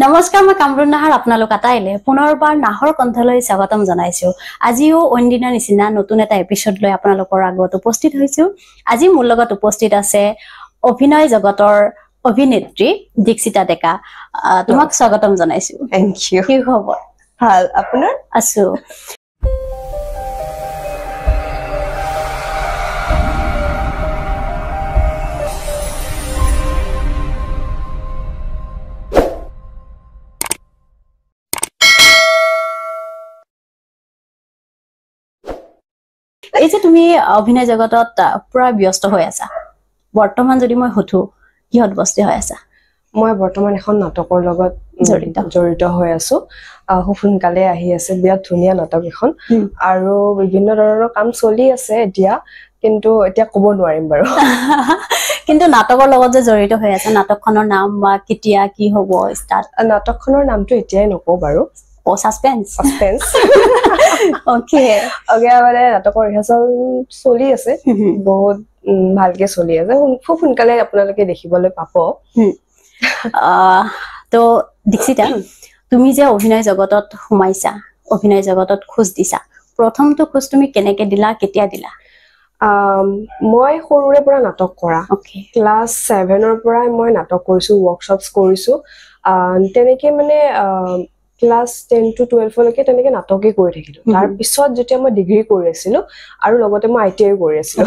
নমস্কাৰ মই কামৰুন নাহাৰ আপোনালোক আটাইলে পুনৰবাৰ নাহৰ কণ্ঠলৈ স্বাগতম জনাইছো আজিও অন্যদিনৰ নিচিনা নতুন এটা এপিসোড লৈ আপোনালোকৰ আগত উপস্থিত হৈছো আজি মোৰ লগত উপস্থিত আছে অভিনয় জগতৰ অভিনেত্ৰী দীক্ষিতা ডেকা তোমাক স্বাগতম জনাইছো থ্যাংক ইউ কি খবৰ ভাল আপোনাৰ আছো এই যে তুমি অভিনয় জগতত পুৰা ব্যস্ত হৈ আছা বৰ্তমান যদি মই হঠু কিহত ব্যস্ত হৈ আছা মই বৰ্তমান এখন নাটকৰ লগত জড়িত হৈ আছো সোনকালে আহি আছে বিৰাট ধুনীয়া নাটক এখন আৰু বিভিন্ন ধৰণৰ কাম চলি আছে কিন্তু এতিয়া ক'ব নোৱাৰিম বাৰু কিন্তু নাটকৰ লগত যে জড়িত হৈ আছে নাটকখনৰ নাম বা কেতিয়া কি হ'ব ষ্টাৰ্ট নাটকখনৰ নামটো এতিয়াই নকওঁ বাৰু ও সাসপেন্স ওকে মানে নাটকৰ ৰিহাৰ্চেল চলি আছে বহুত ভালকে চলি আছে খুব সোনকালে আপোনালোকে দেখিবলৈ পাব তো দীক্ষিতা তুমি যে অভিনয় জগতত সোমাইছা অভিনয় জগতত খোজ দিছা প্ৰথমটো খোজ তুমি কেনেকে দিলা কেতিয়া দিলা মই সৰুৰে পৰা নাটক কৰা ক্লাছ 7 ৰ পৰা মই নাটক কৰিছো ওয়াৰ্কশ্বপছ কৰিছো তেনেকে মানে ক্লাছ 10 to 12 লৈকে তেনেকে নাটকে কৰি থাকিলো তাৰ পিছত যেতিয়া মই ডিগ্ৰী কৰি আছিলো আৰু লগতে মই আইটিআই কৰি আছিলো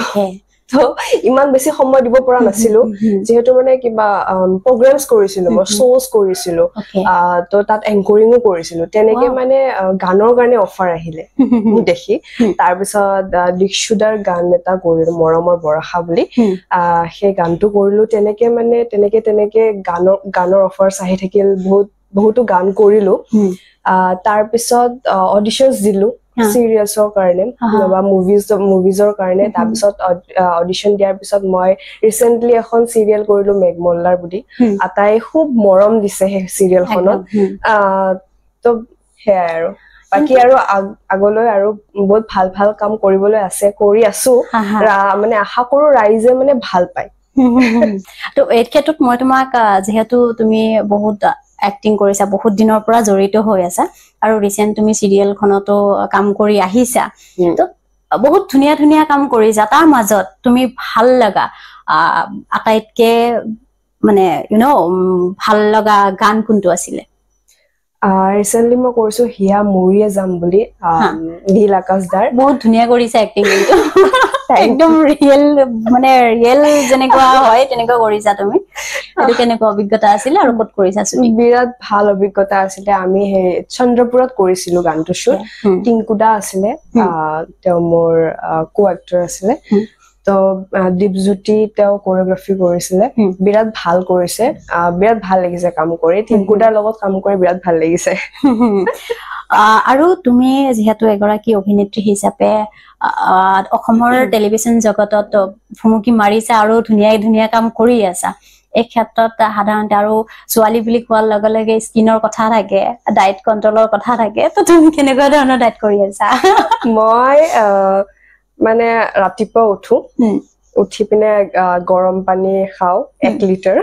তো ইমান বেছি সময় দিব পৰা নাছিলো যেহেতু মানে কিবা প্ৰগ্ৰামছ কৰিছিলো মই শোজ কৰিছিলো তো তাত এংকৰিংও কৰিছিলো তেনেকে মানে গানৰ কাৰণে অফাৰ আহিলে দেখি তাৰ পিছত দিক্ষুদাৰ গান এটা কৰিলো মৰমৰ বৰষা বুলি সেই গানটো কৰিলো তেনেকে গানৰ অফাৰছ আহি থাকিল বহুতো গান কৰিলো তাৰ পিছত অডিশনছ দিলো সিৰিয়ালছৰ কাৰণে বা মুভিজৰ কাৰণে তাৰ পিছত অডিশন দিয়াৰ পিছত মই ৰিসেন্টলি এখন সিৰিয়াল কৰিলো মেঘমল্লাৰ বুলি আটাই খুব মৰম দিছে সেই সিৰিয়ালখনত তো হেয়াই আৰু বাকি আৰু আগলৈ আৰু বহুত ভাল কাম কৰিবলৈ আছে কৰি আছো মানে আশা কৰো ৰাইজে মানে ভাল পায় তো এই ক্ষেত্ৰত মই তোমাক যেহেতু তুমি বহুত এক্টিং কৰিছা বহুত দিনৰ পৰা জড়িত হৈ আছা আৰু ৰিসেন্ট তুমি সিৰিয়ালখনতো কাম কৰি আহিছা তো বহুত ধুনীয়া কাম কৰিছা তাৰ মাজত তুমি ভাল লগা আটাইতকে মানে ভাল লগা গান কোনটো আছিল ৰিসেন্টলি মই কৰিছো হিয়া মৰিয়ে যাম বুলি নীল আকাশ দাৰ বহুত ধুনীয়া কৰিছে এক্টিং কিন্তু একদম ৰিয়েল যেনেকুৱা হয় তেনেকুৱা কৰিছা তুমি এটো কেনেকুৱা অভিজ্ঞতা আছিল আৰু ক'ত কৰিছা বিৰাট ভাল অভিজ্ঞতা আছিল আমি হে চন্দ্ৰপুৰত কৰিছিলো গানটো শুট টিংকুদা আছিল তেওঁ মোৰ কো এক্টৰ আছিল তো দীপজ্যোতি তেওঁ কোৰিওগ্ৰাফি কৰিছিলে বিৰাট ভাল কৰিছে বিৰাট ভাল লাগিছে কাম কৰি টিংকুদাৰ লগত কাম কৰি বিৰাট ভাল লাগিছে আৰু তুমি যেহেতু এগৰাকী অভিনেত্ৰী হিচাপে অসমৰ টেলিভিছন জগতত ভুমুকি মাৰিছা আৰু ধুনীয়া কাম কৰি আছা এই ক্ষেত্ৰত সাধাৰণতে আৰু ছোৱালী বুলি কোৱাৰ লগে লগে স্কিনৰ কথা থাকে ডায়েট কন্ট্ৰলৰ কথা থাকে তো তুমি কেনেকুৱা ধৰণৰ ডায়েট কৰি আছা মই মানে ৰাতিপুৱা উঠি পিনে গৰম পানী খাও 1 লিটাৰ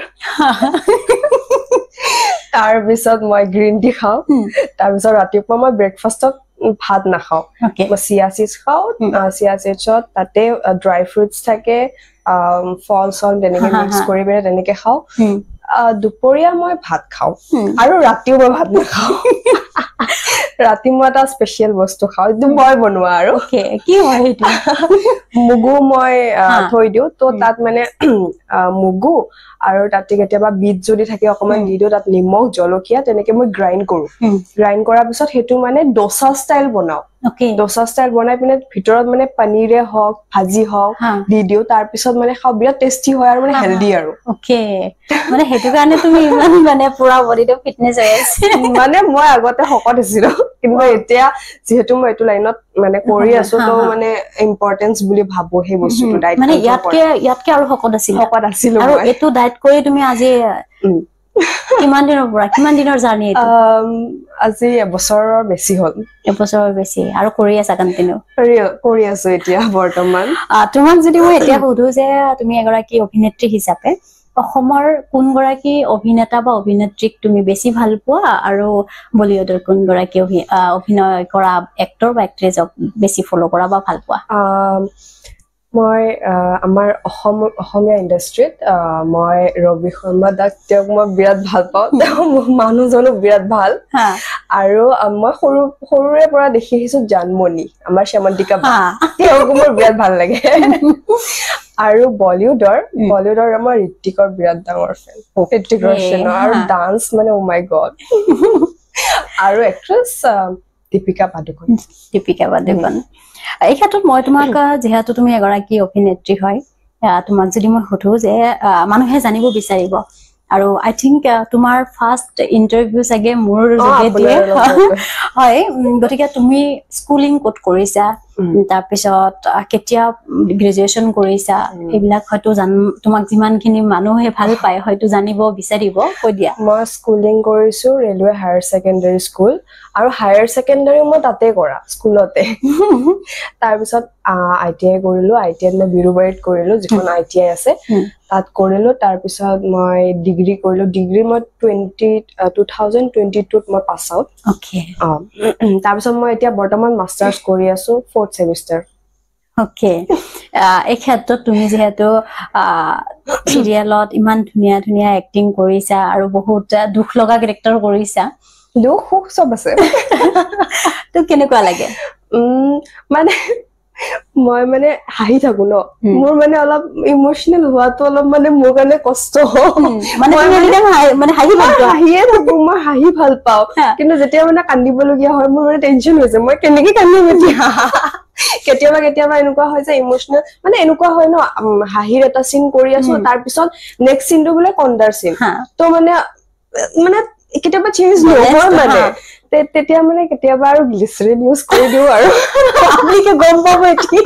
তাৰ পিছত মই গ্ৰীণ টি খাও তাৰ পিছত ৰাতিপুৱা মই ব্ৰেকফাষ্টত ভাত নাখাও মই চিয়া সিডছ খাও চিয়া সিডছত তাতে ড্ৰাই ফ্ৰুটছ থাকে ফল তেনেকে মিক্স কৰি পিনে তেনেকে খাও দুপৰীয়া মই ভাত খাও আৰু ৰাতিও মই ভাত নাখাও ৰাতি মই এটা স্পেশাল বস্তু খাও এইটো মই বনোৱা আৰু কি হয় এইটো মুগু মই থৈ দিও তো তাত মানে মুগু আৰু তাতে কেতিয়াবা বিট যদি থাকে অকমান দি দিও তাত নিমখ জলকীয়া তেনেকে মই গ্ৰাইন্ড কৰো গ্ৰাইন্ড কৰাৰ পিছত হেতু মানে ডোসা স্টাইল বনাও ডোসা স্টাইল বনাই পিনে ভিতৰত মানে পনীৰে হওক ভাজি হওক দি দিও তাৰ পিছত মানে খাও বিৰাট টেষ্টি হয় আৰু মানে হেলদি আৰু মানে হেতু কাৰণে তুমি ইমান মানে পুৰা বডিটো ফিটনেস হৈ আছে মানে মই আগতে শকত আছিলো কিন্তু এতিয়া যেহেতু মই এটো লাইনত মানে কৰি আছো তো মানে ইম্পৰ্টেন্স বুলি ভাবো হে বস্তুটো ডায়েট মানে ইয়াতকে আৰু শকত আছিল আৰু এটো ডায়েট কৰি তুমি আজি কিমান দিনৰ জাৰ্নি এটো আজি এবছৰৰ বেছি হ'ল এবছৰৰ বেছি আৰু কৰি আছা কন্টিনিউ কৰি আছো এতিয়া বৰ্তমান তোমাক যদি মই এতিয়া সুধো যে তুমি এগৰাকী অভিনেত্ৰী হিচাপে অসমৰ কোন গৰাকী অভিনেতা বা অভিনেত্ৰীক তুমি বেছি ভাল পোৱা আৰু বলিউডৰ কোন গৰাকী অভিনয় কৰা এক্টৰ বা এক্ট্ৰেছক বেছি ফলো কৰা বা ভাল পোৱা মই আমাৰ অসমীয়া ইণ্ডাষ্ট্ৰীত মই ৰবি শৰ্মা দাক তেওঁক মই বিৰাট ভাল পাওঁ তেওঁ মানুহজনো বিৰাট ভাল আৰু মই সৰুৰে পৰা দেখি আহিছো জানমণি আমাৰ শ্যামন্তিকা তেওঁক মোৰ বিৰাট ভাল লাগে আৰু বলিউডৰ মই ঋত্বিকৰ বিৰাট ডাঙৰ ফেন ঋত্বিক ৰোশনৰ আৰু ডান্স মানে ও মাই গড আৰু এক্ট্ৰেছ দীপিকা পাডুকন এই ক্ষেত্ৰত মই তোমাক যিহেতু তুমি এগৰাকী অভিনেত্ৰী হয় তোমাক যদি মই সুধো যে মানুহে জানিব বিচাৰিব আৰু আই থিংক তোমাৰ ফাৰ্ষ্ট ইন্টাৰভিউ চাগে মোৰ যোগেদি হয় গতিকে তুমি স্কুলিং ক'ত কৰিছা তাৰপিছত কেতিয়া গ্ৰেজুৱেচন কৰিছা এইবিলাক হয়তো তোমাক যিমানখিনি মানুহে ভাল পায় হয়তো জানিব বিচাৰিব কৈ দিয়া মই স্কুলিং কৰিছো ৰেলৱে হায়াৰ ছেকেণ্ডাৰী স্কুল আৰু হায়াৰ ছেকেণ্ডাৰী মই তাতে কৰা স্কুলতে তাৰপিছত ITI কৰিলো ITI মই বিৰুবাৰীত কৰিলো যিখন ITI আছে তাত কৰিলো তাৰপিছত মই ডিগ্ৰী কৰিলো ডিগ্ৰী মই 2022 মই পাছ আউট তাৰপিছত মই এতিয়া বৰ্তমান মাষ্টাৰ্ছ কৰি আছো 4th ছেমিষ্টাৰ এই ক্ষেত্ৰত তুমি যিহেতু চিৰিয়েলত ইমান ধুনীয়া ধুনীয়া এক্টিং কৰিছা আৰু বহুত দুখ লগা কেৰেক্টাৰ কৰিছা দুখ সুখ চব আছে তো কেনেকুৱা লাগে মানে মই মানে হাঁহি থাকো ন মোৰ মানে অলপ ইমোশনেল হোৱাটো অলপ মানে মোৰ কাৰণে কষ্ট মানে হাঁহিয়ে থাকো মই হাঁহি ভাল পাওঁ কিন্তু যেতিয়া মানে কান্দিবলগীয়া হয় মোৰ মানে টেনচন হৈছে মই কেনেকে কান্দিম এতিয়া কেতিয়াবা এনেকুৱা হয় যে ইমোশনেল মানে এনেকুৱা হয় ন হাঁহিৰ এটা চিন কৰি আছো তাৰপিছত নেক্সট চিনটো বোলে কন্দাৰ চিন তো মানে কেতিয়াবা চেঞ্জ নহয় মানে তেতিয়া মানে কেতিয়াবা আৰু গ্লিচাৰিন ইউজ কৰি দিও আৰু আপুনিকে গম পাব এতিয়া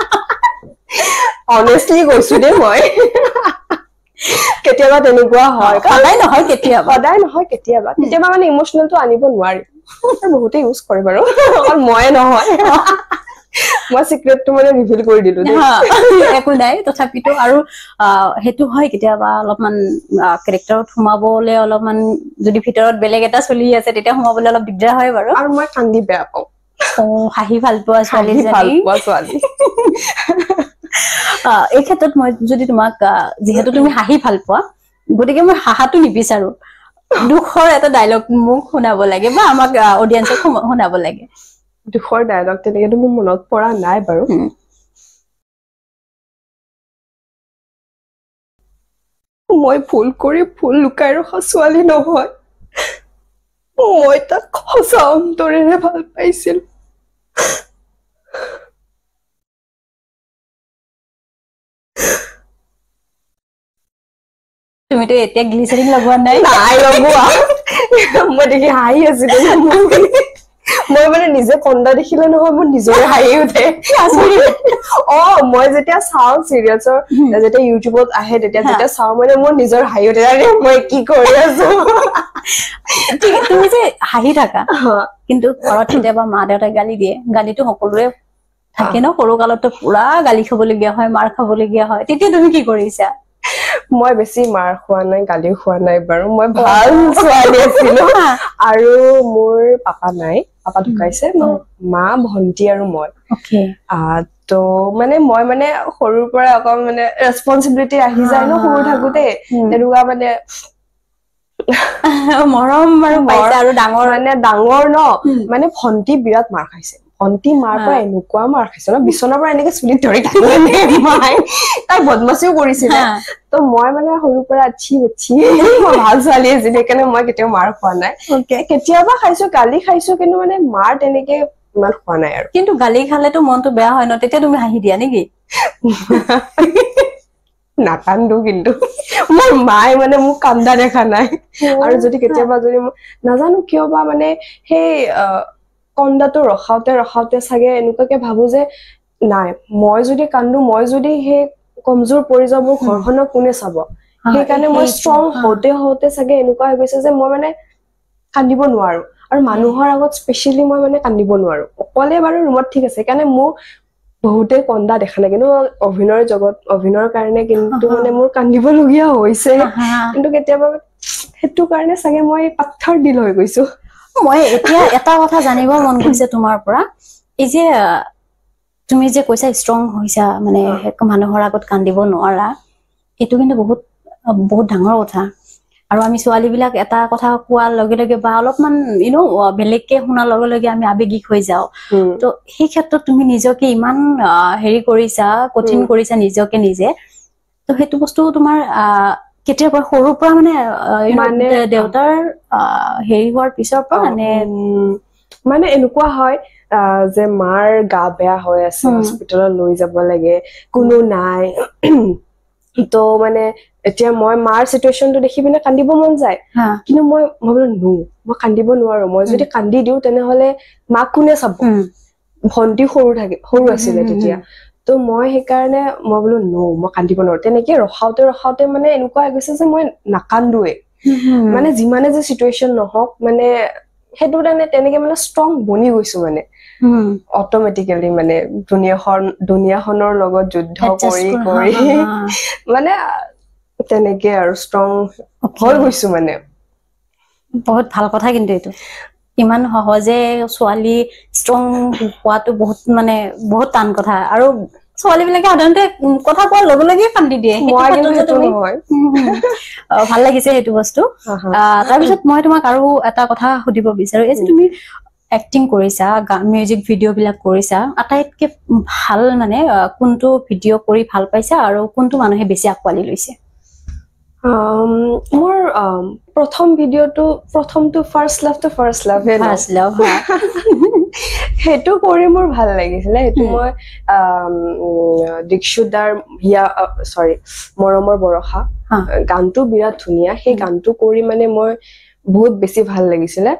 অনেষ্টলি কৈছো দেই মই কেতিয়াবা তেনেকুৱা হয় সদায় নহয় কেতিয়াবা মানে ইমোশনেলটো আনিব নোৱাৰি বহুতে ইউজ কৰে বাৰু অকল ময়ে নহয় মই সিক্ৰেটটো মানে ৰিভিল কৰি দিলো একো নাই তথাপিতো আৰু হেতু হয় কেতিয়াবা অলপমান কেৰেক্টাৰত সোমাবলে অলপমান যদি ভিতৰত বেলেগ এটা চলি আছে তেতিয়া সোমাবলে অলপ দিগদাৰ হয় বাৰু আৰু মই কান্দি বেয়া পাওঁ হাঁহি ভাল পোৱা ছোৱালী এই ক্ষেত্ৰত মই যদি তোমাক যিহেতু তুমি হাঁহি ভাল পোৱা গতিকে মই হাঁহাটো নিবিচাৰো দুখৰ এটা ডায়লগ মোক শুনাব লাগে বা আমাক অডিয়েন্সক শুনাব লাগে দুখৰ ডায়লগ তেনেকে মোৰ মনত পৰা নাই বাৰু মই ভুল কৰি ভুল লুকাই ৰখা ছোৱালী নহয় মই তাক সঁচা অন্তৰেৰে ভাল পাইছিল তুমিতো এতিয়া গ্লিচাৰিন লগোৱা নাই লগোৱা মই দেখি হাঁহি আছিলো মই মানে নিজে কন্দা দেখিলে নহয় মোৰ নিজৰে হাঁহি উঠে মই যেতিয়া চাওঁ চিৰিয়েলছৰ যেতিয়া ইউটিউবত আহে যেতিয়া চাওঁ মানে মোৰ নিজৰ হাঁহি উঠে মই কি কৰি আছো তুমি যে হাঁহি থাকা কিন্তু ঘৰত কেতিয়াবা মা দেউতাই গালি দিয়ে গালিটো সকলোৰে থাকে ন সৰু কালতো পুৰা গালি খাবলগীয়া হয় মাৰ খাবলগীয়া হয় তেতিয়া তুমি কি কৰিছা মই বেছি মাৰ খোৱা নাই গালি খোৱা নাই বাৰু মই ভাল ছোৱালী আছিলো আৰু মোৰ পাপা নাই পাপা ঢুকাইছে মোৰ মা ভন্টি আৰু মই তো মানে মই মানে সৰুৰ পৰা অকল মানে ৰেছপন্সিবিলিটি আহি যায় ন সৰু থাকোতে তেনেকুৱা মানে মৰম আৰু পাইছা আৰু ডাঙৰ ন মানে ভন্টি বিৰাট মাৰ খাইছে ভন্টি মাৰ পৰা এনেকুৱা মাৰ খাইছে ন বিছনাৰ পৰা এনেকে চুলিত ধৰি তাই বদমাছিও কৰিছিলে তো মই মানে সৰুৰ পৰা আচ্ছি মই ভাল ছোৱালী আছিলো সেইকাৰণে মই কেতিয়াও মাৰ খোৱা নাই কেতিয়াবা খাইছো গালি খাইছো কিন্তু মানে মাৰ তেনেকে ইমান খোৱা নাই আৰু কিন্তু গালি খালেতো মনটো বেয়া হয় ন তেতিয়া তুমি হাঁহি দিয়া নেকি নাকান্দো কিন্তু মোৰ মায়ে মানে মোক কান্দা দেখা নাই আৰু যদি কেতিয়াবা যদি নাজানো কিয় বা মানে সেই কন্দাটো ৰখাওতে চাগে এনেকুৱাকে ভাবো যে নাই মই যদি কান্দো মই যদি সেই কমজোৰ পৰি যাও মোৰ ঘৰখনক কোনে চাব সেইকাৰণে মই ষ্ট্ৰং হওঁতে চাগে এনেকুৱা হৈ গৈছে যে মই মানে কান্দিব নোৱাৰো আৰু মানুহৰ আগত স্পেচিয়েলি মই মানে কান্দিব নোৱাৰো অকলে বাৰু ৰুমত ঠিক আছে সেইকাৰণে মোৰ বহুতে কন্দা দেখা নাই কিন্তু অভিনয়ৰ কাৰণে কিন্তু মানে মোৰ কান্দিবলগীয়া হৈছে কিন্তু কেতিয়াবা সেইটো কাৰণে চাগে মই পাথৰ দিল হৈ গৈছো মই এতিয়া এটা কথা জানিব মন গৈছে তোমাৰ পৰা এই যে তুমি যে কৈছা ষ্ট্ৰং হৈছা মানে মানুহৰ আগত কান্দিব নোৱাৰা এটো কিন্তু বহুত বহুত ডাঙৰ কথা আৰু আমি ছোৱালী বিলাক এটা কথা কোৱাৰ লগে লগে বা অলপমান বেলেগকে শুনাৰ লগে লগে আমি আবেগিক হৈ যাও তো সেই ক্ষেত্ৰত তুমি নিজকে ইমান হেৰি কৰিছা কঠিন কৰিছা নিজকে নিজে তো সেইটো বস্তু তোমাৰ কেতিয়াৰ পৰা সৰুৰ পৰা মানে দেউতাৰ হেৰি হোৱাৰ পিছৰ পৰা মানে এনেকুৱা হয় যে মাৰ গা বেয়া হৈ আছে হস্পিটেলত লৈ যাব লাগে কোনো নাই তো মানে এতিয়া মই মাৰ সিচুৱেশনটো দেখি পিনে কান্দিব মন যায় কিন্তু মই বোলো মই কান্দিব নোৱাৰো মই যদি কান্দি দিও তেনেহলে মাক কোনে চাব ভন্টি সৰু আছিলে তেতিয়া তো মই সেইকাৰণে মই বোলো মই কান্দিব নোৱাৰো তেনেকে ৰখাওতে মানে এনেকুৱা হৈ গৈছে যে মই নাকান্দোৱে মানে যিমানে যে সিচুৱেশন নহওক মানে সেইটো তেনেকে মানে ষ্ট্ৰং বনি গৈছো মানে অটোমেটিক্যালি মানে দুনিয়াখনৰ লগত যুদ্ধ কৰি মানে তেনেকে আৰু ষ্ট্ৰং হৈ গৈছো মানে বহুত ভাল কথা কিন্তু এইটো ইমান সহজে ছোৱালী ষ্ট্ৰং হোৱাটো বহুত টান কথা আৰু ছোৱালী বিলাকে সাধাৰণতে কথা কোৱাৰ লগে লগে কান্দি দিয়ে ভাল লাগিছে সেইটো বস্তু তাৰপিছত মই তোমাক আৰু এটা কথা সুধিব বিচাৰো এই যে তুমি এক্টিং কৰিছা মিউজিক ভিডিঅ' বিলাক কৰিছা আটাইতকে ভাল মানে কোনটো ভিডিঅ' কৰি ভাল পাইছা আৰু কোনটো মানুহে বেছি আঁকোৱালি লৈছে মোৰ প্ৰথম ভিডিঅ'টো প্ৰথমটো ফাৰ্ষ্ট লাভ সেইটো কৰি মোৰ ভাল লাগিছিলে সেইটো মই দীক্ষুদাৰ মৰমৰ বৰষা গানটো বিৰাট ধুনীয়া সেই গানটো কৰি মানে মই বহুত বেছি ভাল লাগিছিলে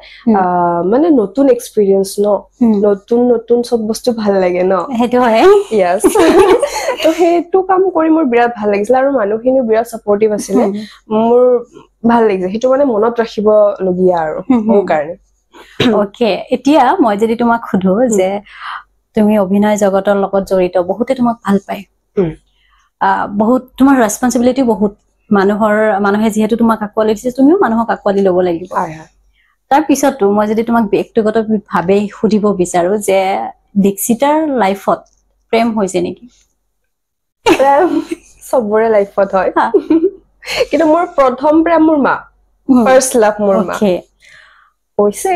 মানে নতুন এক্সপেৰিয়েন্স নতুন সব বস্তু ভাল লাগে সেইটো হয় ইয়েস তো সেইটো কাম কৰি মোৰ বিৰাট ভাল লাগিছিল আৰু মানুহখিনি বিৰাট সাপোৰ্টিভ আছিলে মোৰ ভাল লাগিছে সেইটো মানে মনত ৰাখিব লগিয়া আৰু মোৰ কাৰণে ওকে এতিয়া মই যদি তোমাক খুধো যে তুমি অভিনয় জগতৰ লগত জড়িত বহুতে তোমাক ভাল পায় বহুত তোমাৰ ৰেসপন্সিবিলিটি বহুত মানুহে যেহেতু তোমাক আঁকোৱালি দিছে তুমিও মানুহক আঁকোৱালি ল'ব লাগিব তাৰ পিছতো মই যদি তোমাক ব্যক্তিগতভাৱে সুধিব বিচাৰো যে দীক্ষিতাৰ লাইফত প্ৰেম হৈছে নেকি সবৰে লাইফত হয় কিন্তু মোৰ প্ৰথম প্ৰেম মোৰ মা ফাৰ্ষ্ট লাভ মোৰ মা হৈছে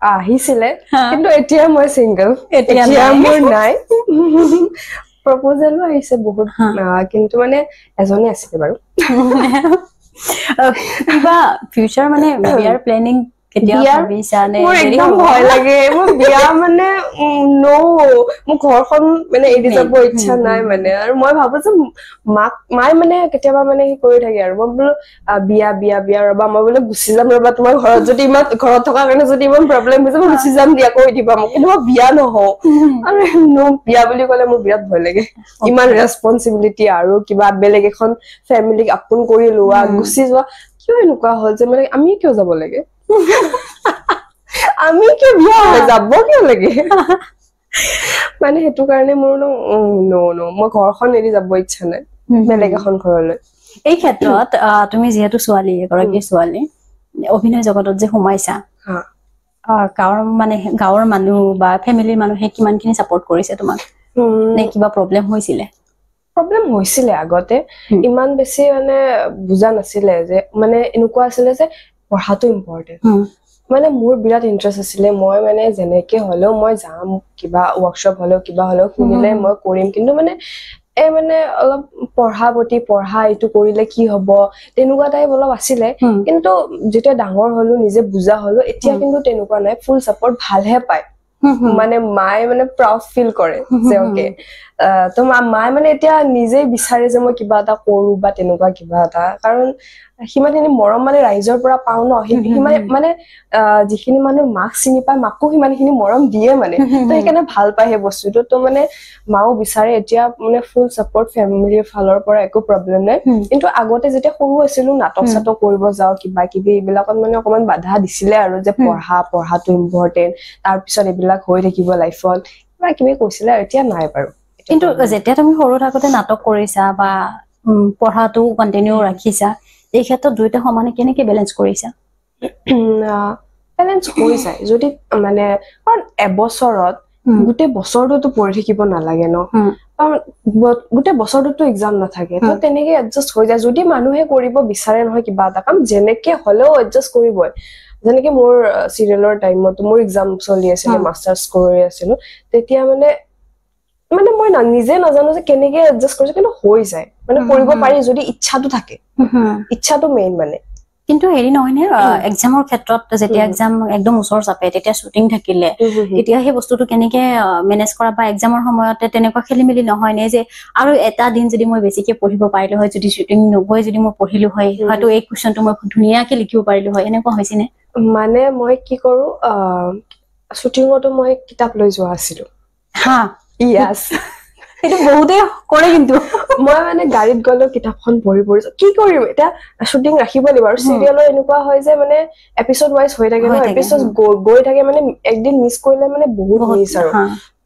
আহিছিলে কিন্তু এতিয়া মই সিংগল এতিয়া মোৰ নাই প্ৰপোজালো আহিছে বহুত কিন্তু মানে এজনী আছিলে বাৰু কিবা ফিউচাৰ মানে বিয়াৰ প্লেনিং কেতিয়া ভাবিছা নে মোৰ একদম ভয় লাগে মোৰ বিয়া মানে মোৰ ঘৰখন মানে এৰি যাব ইচ্ছা নাই মানে আৰু মই ভাবো যে মাই মানে কেতিয়াবা মানে কি কৰি থাকে আৰু মই বোলো বিয়া ৰবা মই বোলে গুচি যাম ৰবা তোমাৰ ঘৰত যদি ইমান ঘৰত থকা কাৰণে যদি ইমান প্ৰব্লেম হৈছে মই গুচি যাম দিয়া কৈ দিবা মোক কিন্তু মই বিয়া নহওঁ আৰু বিয়া বুলি ক'লে মোৰ বিৰাট ভয় লাগে ইমান ৰেসপন্সিবিলিটি আৰু কিবা বেলেগ এখন ফেমিলিক আপোন কৰি লোৱা গুচি যোৱা কিয় এনেকুৱা হ'ল যে মানে আমি কিয় যাব লাগে আমি কিয় বিয়া হৈ যাব কিয় লাগে মানে সেইটো কাৰণে মোৰ মই ঘৰখন এৰি যাব ইচ্ছা নাই বেলেগ এখন ঘৰলৈ এই ক্ষেত্ৰত তুমি যেহেতু ছোৱালী এগৰাকী ছোৱালী অভিনয় জগতত যে সোমাইছা গাঁৱৰ মানুহ বা ফেমিলিৰ মানুহে কিমানখিনি সাপোৰ্ট কৰিছে তোমাক নে কিবা প্ৰব্লেম হৈছিলে আগতে ইমান বেছি মানে বুজা নাছিলে যে মানে এনেকুৱা আছিলে যে পঢ়াটো ইম্পৰ্টেন্ট মানে মোৰ বিৰাট ইন্টাৰেষ্ট আছিলে মই মানে যেনেকে হলেও মই যাম কিবা ওয়াৰ্কশ্বপ হলেও কিবা হলেও শুনিলে মই কৰিম কিন্তু মানে মানে অলপ পঢ়া এইটো কৰিলে কি হব তেনেকুৱা টাইপ অলপ আছিলে কিন্তু যেতিয়া ডাঙৰ হলো নিজে বুজা হলো এতিয়া কিন্তু তেনেকুৱা নাই ফুল সাপোৰ্ট ভালহে পায় মানে মায়ে মানে প্ৰাউড ফিল কৰে যে ওকে তো মায়ে মানে এতিয়া নিজে বিচাৰে যে মই কিবা এটা কৰো বা তেনেকুৱা কিবা এটা কাৰণ সিমানখিনি মৰম মানে ৰাইজৰ পৰা পাও সিমান মানে যিখিনি মানুহ মাক চিনি পায় মাকো সিমানখিনি মৰম দিয়ে মানে তো সেইকাৰণে ভাল পায় সেই বস্তুটো তো মানে মাও বিচাৰে এতিয়া মানে ফুল সাপোৰ্ট ফেমিলিৰ ফালৰ পৰা একো প্ৰব্লেম নাই কিন্তু আগতে যেতিয়া সৰু আছিলো নাটক চাটক কৰিব যাও কিবা কিবি এইবিলাকত মানে অকমান বাধা দিছিলে আৰু যে পঢ়াটো ইম্পৰ্টেন্ট তাৰ পিছত এইবিলাক হৈ থাকিব লাইফত কিবা কিবি কৈছিলে এতিয়া নাই বাৰু কিন্তু যেতিয়া তুমি সৰু থাকোতে নাটক কৰিছা বা পঢ়াটো কন্টিনিউ ৰাখিছা এই ক্ষেত্ৰত দুইটা সমানে কেনেকে বেলেন্স কৰিছা বেলেন্স হৈ যায় যদি মানে কাৰণ এবছৰত গোটেই বছৰটোতো পঢ়ি থাকিব নালাগে ন কাৰণ গোটেই বছৰটোতো এক্সাম নাথাকে তো তেনেকে এডজাষ্ট হৈ যায় যদি মানুহে কৰিব বিচাৰে নহয় কিবা এটা কাম যেনেকে হলেও এডজাষ্ট কৰিবই যেনেকে মোৰ চিৰিয়েলৰ টাইমত মোৰ এক্সাম চলি আছিলে মাষ্টাৰ্ছ কৰি আছিলো তেতিয়া মানে মই নিজে নাজানো যে কেনেকে এডজাষ্ট কৰিছো কিন্তু হৈ যায় মানে কৰিব পাৰি যদি ইচ্ছাটো থাকে ইচ্ছাটো মেইন মানে কিন্তু হেৰি নহয় নে এক্সামৰ ক্ষেত্ৰত যেতিয়া এক্সাম একদম ওচৰ চাপে তেতিয়া শুটিং থাকিলে তেতিয়া সেই বস্তুটো কেনেকে মেনেজ কৰা বা এক্সামৰ সময়তে তেনেকুৱা খেলিমেলি নহয় নে যে আৰু এটা দিন যদি মই বেছিকে পঢ়িব পাৰিলো হয় যদি শুটিং নগৈ যদি মই পঢ়িলো হয় হয়তো এই কুৱেশ্যনটো মই ধুনীয়াকে লিখিব পাৰিলো হয় এনেকুৱা হৈছে নে মানে মই কি কৰো শুটিংতো মই কিতাপ লৈ যোৱা আছিলো হা ইয়াস এটা বহুতে কৰে কিন্তু মই মানে গাড়ীত গলো কিতাপখন পঢ়ি কি কৰিম এটা শুটিং ৰাখিব লাগিব আৰু সিৰিয়েলৰ এনেকুৱা হয় যে মানে এপিসোড ওয়াইজ হৈ থাকে ন এপিসোড গৈ থাকে মানে একদিন মিস কৰিলে মানে বহুত মিস আৰু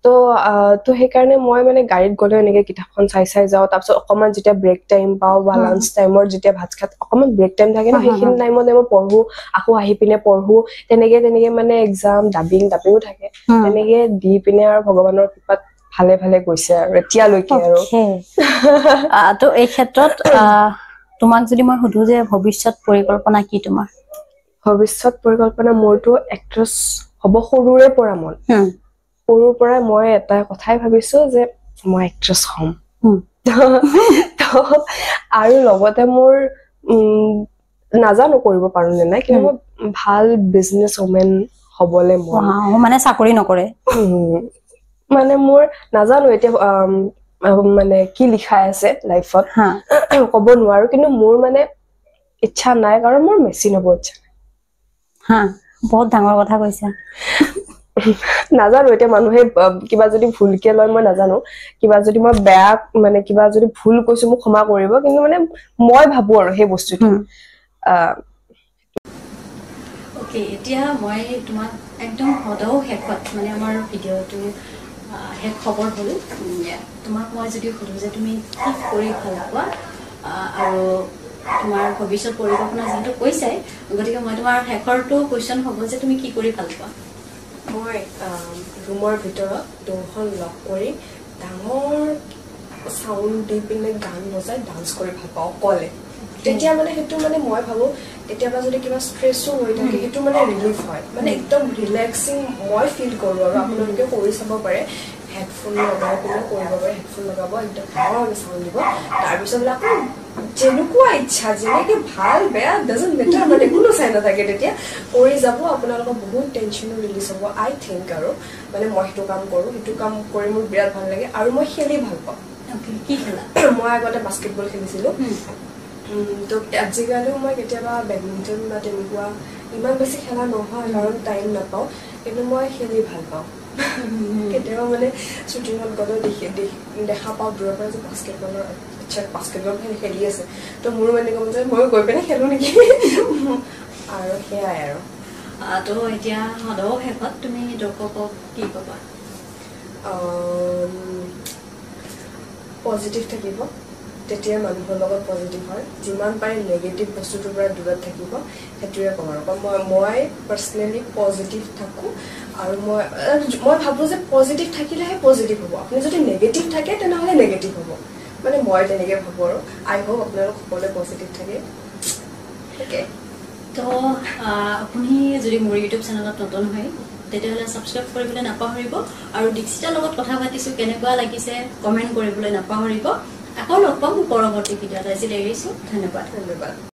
তো সেইকাৰণে মই মানে গাড়ীত গলে এনেকে কিতাপখন চাই যাওঁ তাৰপিছত অকমান যেতিয়া ব্ৰেক টাইম পাওঁ বা লাঞ্চ টাইমৰ যেতিয়া ভাত খাত অকমান ব্ৰেক টাইম থাকে ন সেইখিনি টাইমত মই পঢ়ো আকৌ আহি পিনে পঢ়ো তেনেকে মানে এক্সাম ডাবিংও থাকে তেনেকে দি পিনে আৰু ভগৱানৰ কৃপাত ভালে গৈছে আৰু এতিয়ালৈকে আৰু তো এই ক্ষেত্ৰত তোমাক যদি মই সুধো যে ভৱিষ্যত পৰিকল্পনা কি তোমাৰ ভৱিষ্যত পৰিকল্পনা মোৰটো এক্ট্ৰেছ হ'ব সৰুৰে পৰা মন সৰুৰ পৰাই মই এটা কথাই ভাবিছো যে মই এক্ট্ৰেছ হ'ম আৰু লগতে মোৰ নাজানো কৰিব পাৰো নে নাই কিন্তু মই ভাল বিজনেছ ওমেন হ'বলে মন মানে চাকৰি নকৰে মানে মোৰ নাজানো এতিয়া মানে কি লিখাই আছে লাইফত ক'ব নোৱাৰো কিন্তু মোৰ মানে ইচ্ছা নাই কাৰণ মোৰ মেচিন হ'ব ইচ্ছা হা বহুত ডাঙৰ কথা কৈছা নাজানো এতিয়া মানুহে কিবা যদি ভুলকে লয় মই নাজানো কিবা যদি মই বেয়া মানে কিবা যদি ভুল কৈছো মোক ক্ষমা কৰিব কিন্তু মানে মই ভাবো আৰু সেই বস্তুটো ওকে এতিয়া মই তোমাক একদম সদাও শেষত মানে আমাৰ ভিডিঅ'টো শেষ খবৰ হ'ল তোমাক মই যদি সুধো যে তুমি কি কৰি ভাল পোৱা আৰু তোমাৰ ভৱিষ্যত পৰিকল্পনা যিহেতু কৈছাই গতিকে মই তোমাৰ শেষৰটো কুৱেশ্যন হ'ব যে তুমি কি কৰি ভাল পোৱা মই ৰুমৰ ভিতৰত দুখন লগ কৰি ডাঙৰ সাউন্ড দি পিনে গান বজাই ডান্স কৰি ভাল পাওঁ অকলে তেতিয়া মানে সেইটো মানে মই ভাবো কেতিয়াবা যদি কিবা ষ্ট্ৰেছো হৈ থাকে সেইটো মানে ৰিলিফ হয় মানে একদম ৰিলেক্সিং মই ফিল কৰো আৰু আপোনালোকে কৰি চাব পাৰে হেডফোন লগাই পিনে কৰিব পাৰে হেডফোন লগাব একদম ডাঙৰ চাউণ্ড দিব তাৰপিছত আকৌ যেনেকুৱা ইচ্ছা যেনেকে ভাল বেয়া ডাজন্ট মেটাৰ মানে কোনো চাই নাথাকে তেতিয়া কৰি যাব আপোনালোকৰ বহুত টেনশ্যনো ৰিলিজ হ'ব আই থিংক আৰু মানে মই সেইটো কাম কৰোঁ সেইটো কাম কৰি মোৰ বিৰাট ভাল লাগে আৰু মই খেলি ভাল পাওঁ কি খেলা মই আগতে বাস্কেটবল খেলিছিলোঁ তো আজিকালিও মই কেতিয়াবা বেডমিণ্টন বা তেনেকুৱা ইমান বেছি খেলা নহয় কাৰণ টাইম নাপাওঁ কিন্তু মই খেলি ভাল পাওঁ কেতিয়াবা মানে শ্বুটিঙত গ'লে দেখা পাওঁ দূৰৰ পৰা যে বাস্কেটবল খেলি আছে তো মোৰো মানে ক'ম যে ময়ো গৈ পিনে খেলোঁ নেকি আৰু সেয়াই আৰু তো এতিয়া সদাও শেষত তুমি দৰ্শকক কি ক'বা পজিটিভ থাকিব তেতিয়া মানুহৰ লগত পজিটিভ হয় যিমান পাৰে নেগেটিভ বস্তুটোৰ পৰা দূৰত থাকিব সেইটোৱে ক'ম আৰু মই পাৰ্চনেলি পজিটিভ থাকোঁ আৰু মই ভাবোঁ যে পজিটিভ থাকিলেহে পজিটিভ হ'ব আপুনি যদি নেগেটিভ থাকে তেনেহ'লে নেগেটিভ হ'ব মানে মই তেনেকৈ ভাবোঁ আৰু আই হোপ আপোনালোক সকলোৱে পজিটিভ থাকে অ'কে তো আপুনি যদি মোৰ ইউটিউব চেনেলত নতুন হয় তেতিয়াহ'লে ছাবস্ক্ৰাইব কৰিবলৈ নাপাহৰিব আৰু দীক্ষিতাৰ লগত কথা পাতিছোঁ কেনেকুৱা লাগিছে কমেণ্ট কৰিবলৈ নাপাহৰিব আকৌ লগ পাম পৰৱৰ্তী ভিডিঅ'ত আজিলৈ এৰিছোঁ ধন্যবাদ